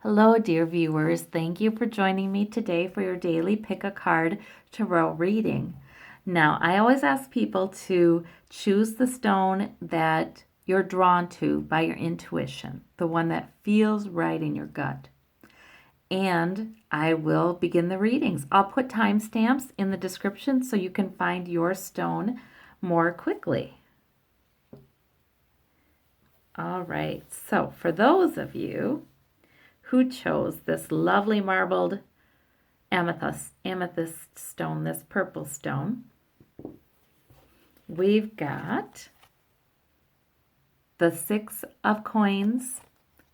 Hello, dear viewers. Thank you for joining me today for your daily Pick a Card Tarot reading. Now, I always ask people to choose the stone that you're drawn to by your intuition, the one that feels right in your gut. And I will begin the readings. I'll put timestamps in the description so you can find your stone more quickly. All right, so for those of you who chose this lovely marbled amethyst stone, this purple stone, we've got the 6 of coins,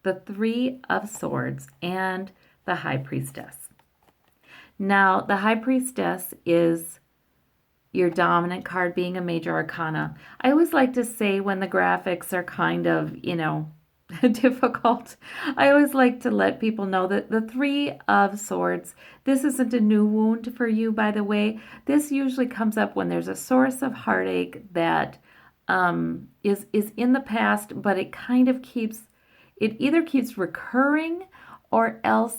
the 3 of swords, and the high priestess. Now, the high priestess is your dominant card, being a major arcana. I always like to say when the graphics are kind of, difficult, I always like to let people know that the 3 of swords, this isn't a new wound for you, by the way. This usually comes up when there's a source of heartache that is in the past, but it either keeps recurring or else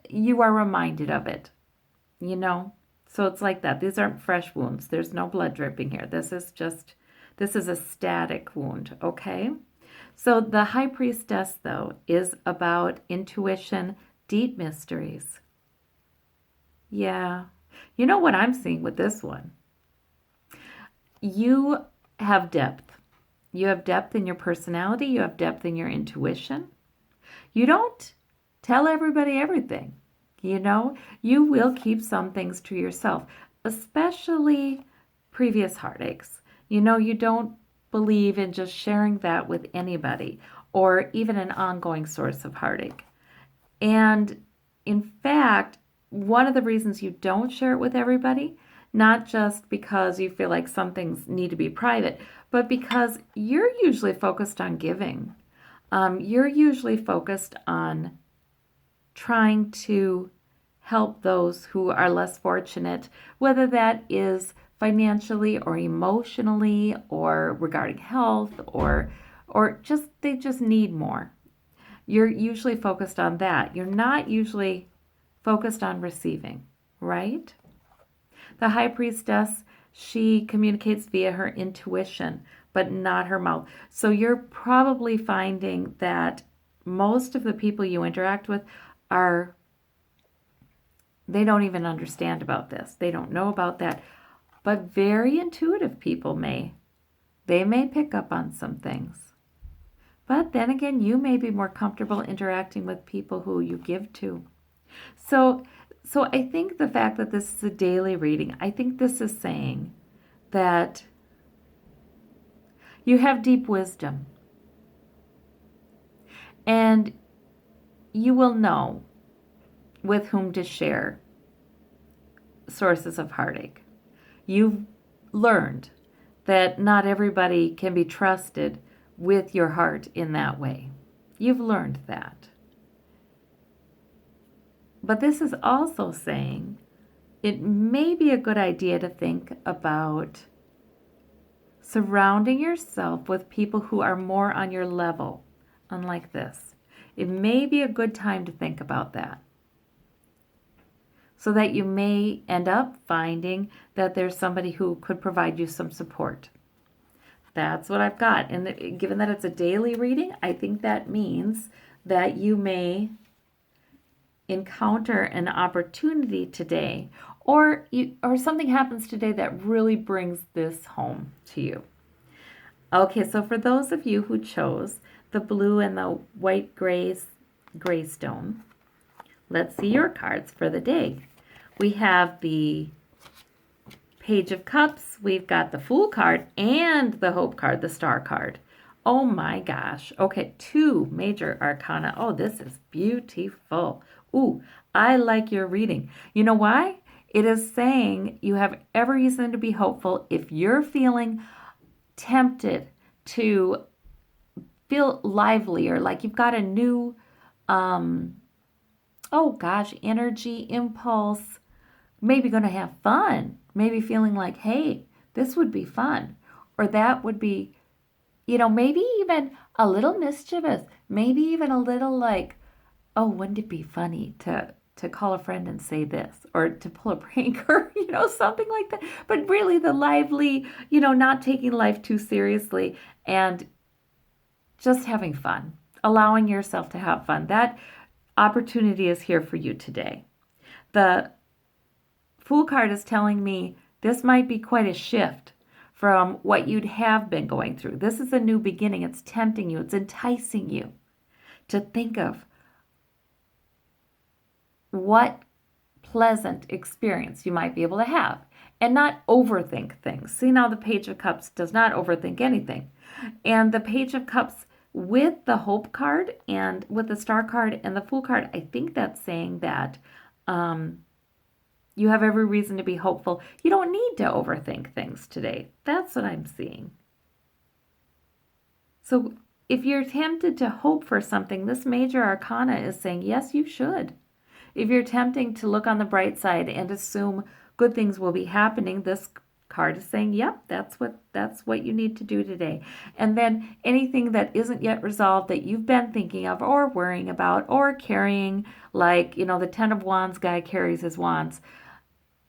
you are reminded of it, So it's like that. These aren't fresh wounds. There's no blood dripping here. This is a static wound, okay? So the high priestess, though, is about intuition, deep mysteries. Yeah. You know what I'm seeing with this one? You have depth. You have depth in your personality. You have depth in your intuition. You don't tell everybody everything. You will keep some things to yourself, especially previous heartaches. You don't believe in just sharing that with anybody or even an ongoing source of heartache. And in fact, one of the reasons you don't share it with everybody, not just because you feel like some things need to be private, but because you're usually focused on giving. You're usually focused on trying to help those who are less fortunate, whether that is financially or emotionally or regarding health or just they just need more. You're usually focused on that. You're not usually focused on receiving, right? The high priestess, she communicates via her intuition, but not her mouth. So you're probably finding that most of the people you interact with they don't even understand about this. They don't know about that. But very intuitive people they may pick up on some things. But then again, you may be more comfortable interacting with people who you give to. So I think the fact that this is a daily reading, I think this is saying that you have deep wisdom and you will know with whom to share sources of heartache. You've learned that not everybody can be trusted with your heart in that way. You've learned that. But this is also saying it may be a good idea to think about surrounding yourself with people who are more on your level, unlike this. It may be a good time to think about that, so that you may end up finding that there's somebody who could provide you some support. That's what I've got. And given that it's a daily reading, I think that means that you may encounter an opportunity today, or something happens today that really brings this home to you. Okay, so for those of you who chose the blue and the white gray stone, let's see your cards for the day. We have the Page of Cups, we've got the Fool card, and the Hope card, the Star card. Oh my gosh. Okay, 2 major arcana. Oh, this is beautiful. Ooh, I like your reading. You know why? It is saying you have every reason to be hopeful. If you're feeling tempted to feel livelier, like you've got a new, energy, impulse, maybe going to have fun, maybe feeling like, hey, this would be fun, or that would be, maybe even a little mischievous, maybe even a little like oh, wouldn't it be funny to call a friend and say this, or to pull a prank, or something like that. But really, the lively, not taking life too seriously and just having fun, allowing yourself to have fun. That opportunity is here for you today. The Fool card is telling me this might be quite a shift from what you'd have been going through. This is a new beginning. It's tempting you, it's enticing you to think of what pleasant experience you might be able to have and not overthink things. See, now the Page of Cups does not overthink anything. And the Page of Cups with the Hope card and with the Star card and the Fool card, I think that's saying that you have every reason to be hopeful. You don't need to overthink things today. That's what I'm seeing. So if you're tempted to hope for something, this major arcana is saying, yes, you should. If you're tempting to look on the bright side and assume good things will be happening, this card is saying, yep, that's what you need to do today. And then anything that isn't yet resolved that you've been thinking of or worrying about or carrying, like, the Ten of Wands guy carries his wands.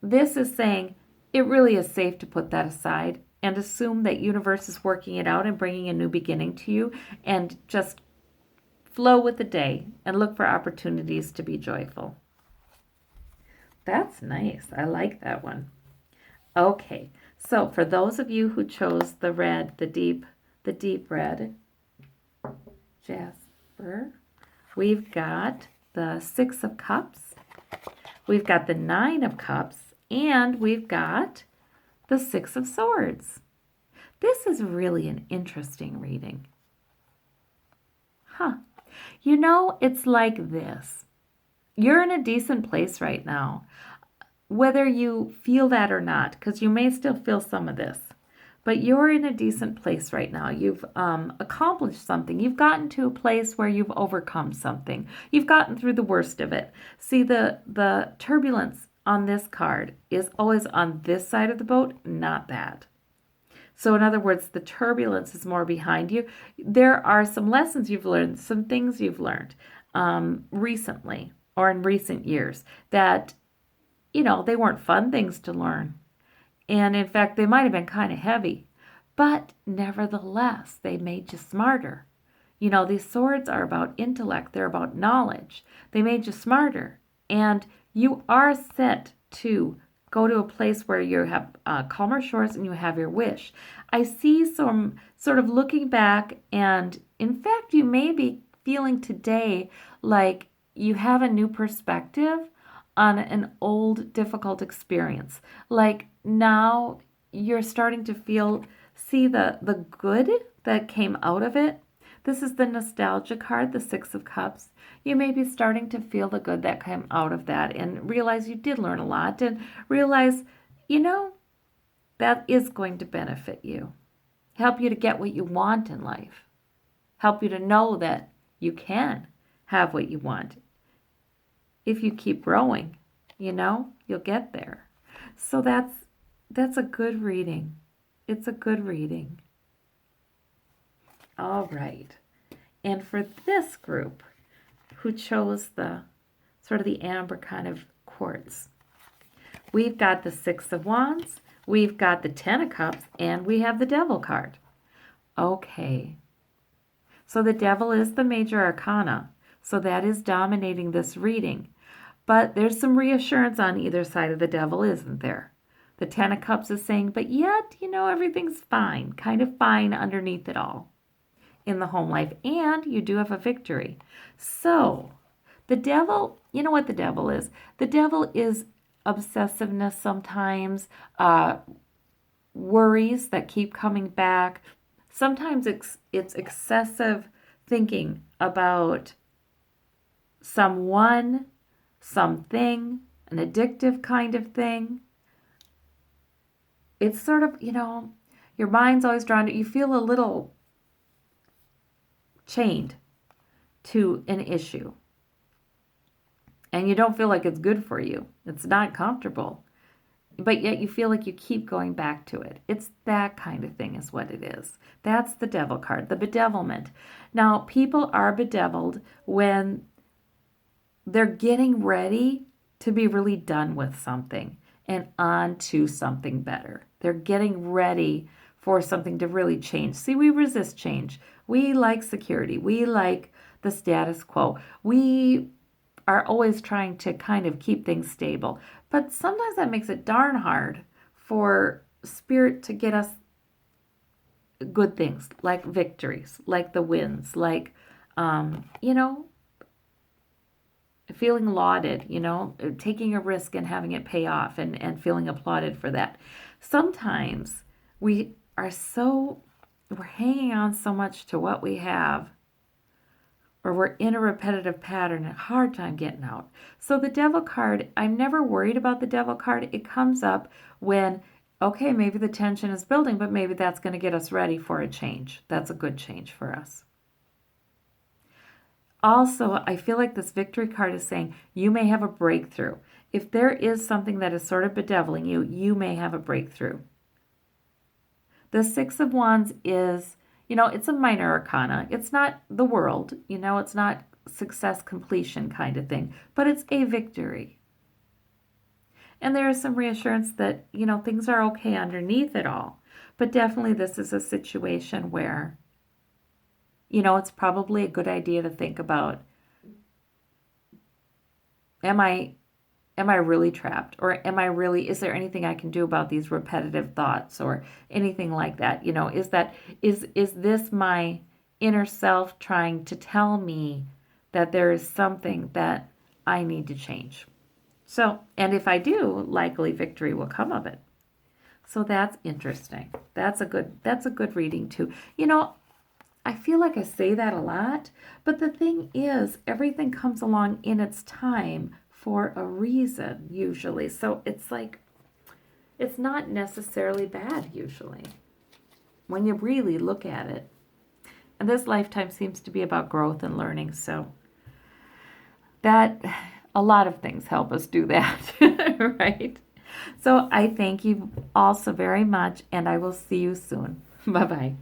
This is saying it really is safe to put that aside and assume that universe is working it out and bringing a new beginning to you, and just flow with the day and look for opportunities to be joyful. That's nice. I like that one. Okay, so for those of you who chose the red, the deep red, Jasper, we've got the Six of Cups, we've got the Nine of Cups, and we've got the Six of Swords. This is really an interesting reading. It's like this. You're in a decent place right now, whether you feel that or not, because you may still feel some of this. But you're in a decent place right now. You've accomplished something. You've gotten to a place where you've overcome something. You've gotten through the worst of it. See, the turbulence on this card is always on this side of the boat, not that. So in other words, the turbulence is more behind you. There are some lessons you've learned, some things you've learned recently or in recent years that, they weren't fun things to learn. And in fact, they might have been kind of heavy. But nevertheless, they made you smarter. These swords are about intellect. They're about knowledge. They made you smarter. And you are set to go to a place where you have calmer shores and you have your wish. I see some sort of looking back, and in fact, you may be feeling today like you have a new perspective on an old difficult experience. Like now you're starting to see the good that came out of it. This is the nostalgia card, the Six of Cups. You may be starting to feel the good that came out of that and realize you did learn a lot, and realize, that is going to benefit you. Help you to get what you want in life. Help you to know that you can have what you want. If you keep growing, you'll get there. So that's a good reading. It's a good reading. All right. And for this group who chose the sort of the amber kind of quartz, we've got the Six of Wands, we've got the Ten of Cups, and we have the Devil card. Okay. So the Devil is the major arcana. So that is dominating this reading. But there's some reassurance on either side of the Devil, isn't there? The Ten of Cups is saying, but yet, everything's fine, kind of fine underneath it all in the home life, and you do have a victory. So the Devil, you know what the Devil is? The Devil is obsessiveness sometimes, worries that keep coming back. Sometimes it's excessive thinking about someone, something, an addictive kind of thing. It's sort of, your mind's always drawn to, you feel a little chained to an issue. And you don't feel like it's good for you. It's not comfortable. But yet you feel like you keep going back to it. It's that kind of thing is what it is. That's the Devil card, the bedevilment. Now, people are bedeviled when they're getting ready to be really done with something and on to something better. They're getting ready for something to really change. See, we resist change. We like security. We like the status quo. We are always trying to kind of keep things stable. But sometimes that makes it darn hard for spirit to get us good things like victories, like the wins, like, you know, feeling lauded, you know, taking a risk and having it pay off and feeling applauded for that. Sometimes we are so, we're hanging on so much to what we have, or we're in a repetitive pattern, a hard time getting out. So the devil card, I'm never worried about the devil card. It comes up when, okay, maybe the tension is building, but maybe that's going to get us ready for a change. That's a good change for us. Also, I feel like this victory card is saying you may have a breakthrough. If there is something that is sort of bedeviling you, you may have a breakthrough. The Six of Wands is, you know, it's a minor arcana. It's not the world, you know, it's not success completion kind of thing, but it's a victory. And there is some reassurance that, you know, things are okay underneath it all. But definitely this is a situation where, you know, it's probably a good idea to think about, am I really trapped, or is there anything I can do about these repetitive thoughts or anything like that? You know, is this my inner self trying to tell me that there is something that I need to change? So, and if I do, likely victory will come of it. So that's interesting. That's a good reading too. You know, I feel like I say that a lot, but the thing is, everything comes along in its time for a reason, usually. So it's like, it's not necessarily bad, usually, when you really look at it. And this lifetime seems to be about growth and learning, so that, a lot of things help us do that, right? So I thank you all so very much, and I will see you soon. Bye-bye.